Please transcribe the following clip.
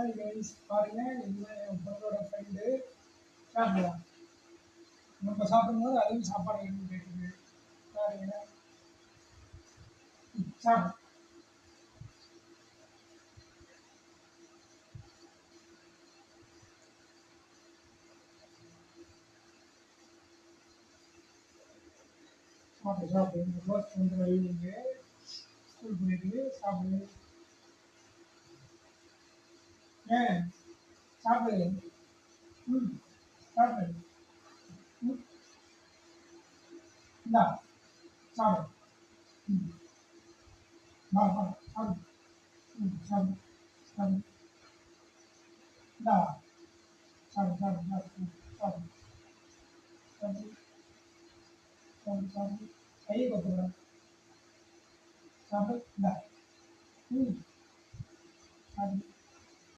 Hi guys பாருங்க இதுதான் என் ஃப்ரெண்டோட ஃப்ரெண்டு சாப்பிடலாம். நம்ம சாப்பிடும்போது அதுவும் சாப்பாடு வேணும்னு கேட்குது. பாருங்க சாப்பிடு சாப்பிடு சாப்பிடு இந்த ரோஸ் வந்து ஈவினிங்கு ஸ்கூல் போயிட்டு சாப்பிடு. ஏன் சாப்பிடு. ம் சாப்பிடு. ம் இந்தா சாப்பிடு. ம் வா வா சாப்பிடு. ம் சாப்பிடு சாப்பிடு. இந்தா சாப்பிடு சாப்பிடு சாப்பிடு சாப்பிடு சாப்பிடு சாப்பிடு சாப்பிடு. கையை கொத்துக்கிறேன் சாப்பிடு. இந்தா ம் சாப்பிடு.